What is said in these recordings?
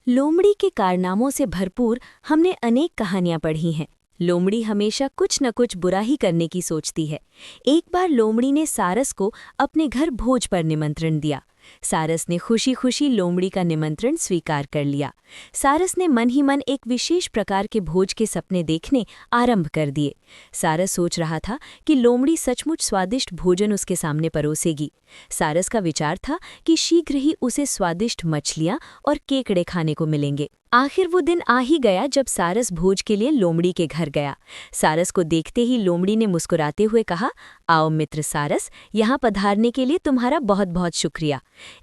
लोमड़ी के कारनामों से भरपूर हमने अनेक कहानियां पढ़ी हैं। लोमड़ी हमेशा कुछ न कुछ बुरा ही करने की सोचती है। एक बार लोमड़ी ने सारस को अपने घर भोज पर निमंत्रण दिया। सारस ने खुशी खुशी लोमड़ी का निमंत्रण स्वीकार कर लिया। सारस ने मन ही मन एक विशेष प्रकार के भोज के सपने देखने आरंभ कर दिए। सारस सोच रहा था कि लोमड़ी सचमुच स्वादिष्ट भोजन उसके सामने परोसेगी। सारस का विचार था कि शीघ्र ही उसे स्वादिष्ट मछलियां और केकड़े खाने को मिलेंगे। आखिर वो दिन आ ही गया जब सारस भोज के लिए लोमड़ी के घर गया। सारस को देखते ही लोमड़ी ने मुस्कुराते हुए कहा, आओ मित्र सारस, यहाँ पधारने के लिए तुम्हारा बहुत बहुत शुक्रिया।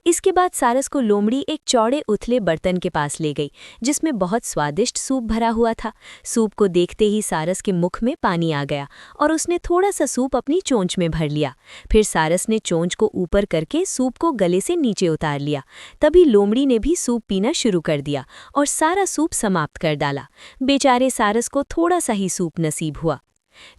इसके बाद सारस को लोमड़ी एक चौड़े उथले बर्तन के पास ले गई, जिसमें बहुत स्वादिष्ट सूप भरा हुआ था। सूप को देखते ही सारस के मुख में पानी आ गया और उसने थोड़ा सा सूप अपनी चोंच में भर लिया। फिर सारस ने चोंच को ऊपर करके सूप को गले से नीचे उतार लिया। तभी लोमड़ी ने भी सूप पीना शुरू कर दिया और सारा सूप समाप्त कर डाला। बेचारे सारस को थोड़ा सा ही सूप नसीब हुआ।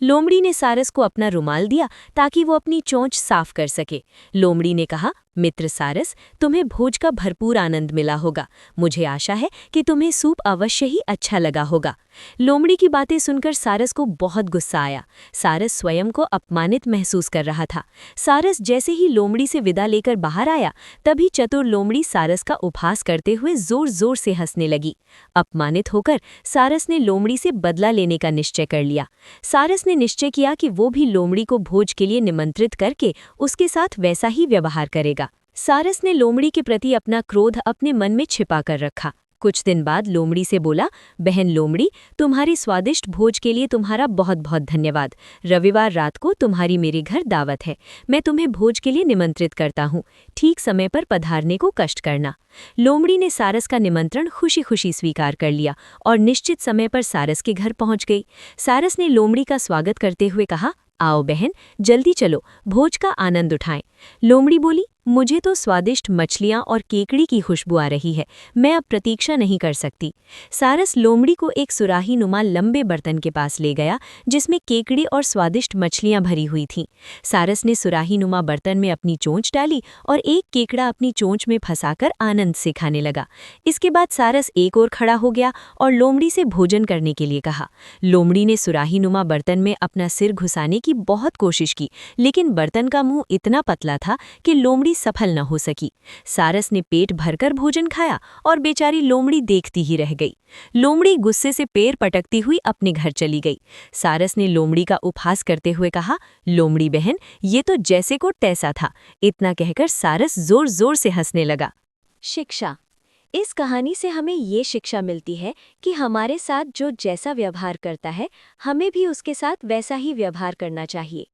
लोमड़ी ने सारस को अपना रुमाल दिया ताकि वो अपनी चोंच साफ कर सके। लोमड़ी ने कहा, मित्र सारस, तुम्हें भोज का भरपूर आनंद मिला होगा। मुझे आशा है कि तुम्हें सूप अवश्य ही अच्छा लगा होगा। लोमड़ी की बातें सुनकर सारस को बहुत गुस्सा आया। सारस स्वयं को अपमानित महसूस कर रहा था। सारस जैसे ही लोमड़ी से विदा लेकर बाहर आया, तभी चतुर लोमड़ी सारस का उपहास करते हुए जोर जोर से हंसने लगी। अपमानित होकर सारस ने लोमड़ी से बदला लेने का निश्चय कर लिया। सारस ने निश्चय किया कि वो भी लोमड़ी को भोज के लिए निमंत्रित करके उसके साथ वैसा ही व्यवहार करेगा। सारस ने लोमड़ी के प्रति अपना क्रोध अपने मन में छिपा कर रखा। कुछ दिन बाद लोमड़ी से बोला, बहन लोमड़ी, तुम्हारी स्वादिष्ट भोज के लिए तुम्हारा बहुत बहुत धन्यवाद। रविवार रात को तुम्हारी मेरे घर दावत है। मैं तुम्हें भोज के लिए निमंत्रित करता हूँ। ठीक समय पर पधारने को कष्ट करना। लोमड़ी ने सारस का निमंत्रण खुशी खुशी स्वीकार कर लिया और निश्चित समय पर सारस के घर पहुंच गई। सारस ने लोमड़ी का स्वागत करते हुए कहा, आओ बहन, जल्दी चलो, भोज का आनंद उठाएं। लोमड़ी बोली, मुझे तो स्वादिष्ट मछलियां और केकड़ी की खुशबू आ रही है। मैं अब प्रतीक्षा नहीं कर सकती। सारस लोमड़ी को एक सुराही नुमा लंबे बर्तन के पास ले गया, जिसमें केकड़ी और स्वादिष्ट मछलियां भरी हुई थीं। सारस ने सुराही नुमा बर्तन में अपनी चोंच डाली और एक केकड़ा अपनी चोंच में फंसाकर आनंद से खाने लगा। इसके बाद सारस एक ओर खड़ा हो गया और लोमड़ी से भोजन करने के लिए कहा। लोमड़ी ने सुराही नुमा बर्तन में अपना सिर घुसाने की बहुत कोशिश की, लेकिन बर्तन का मुंह इतना पतला था कि लोमड़ी सफल न हो सकी। सारस ने पेट भरकर भोजन खाया और बेचारी लोमड़ी देखती ही रह गई। लोमड़ी गुस्से से पैर पटकती हुई अपने घर चली गई। सारस ने लोमड़ी का उपहास करते हुए कहा, लोमड़ी बहन, ये तो जैसे को तैसा था। इतना कहकर सारस जोर जोर से हंसने लगा। शिक्षा। इस कहानी से हमें ये शिक्षा मिलती है कि हमारे साथ जो जैसा व्यवहार करता है, हमें भी उसके साथ वैसा ही व्यवहार करना चाहिए।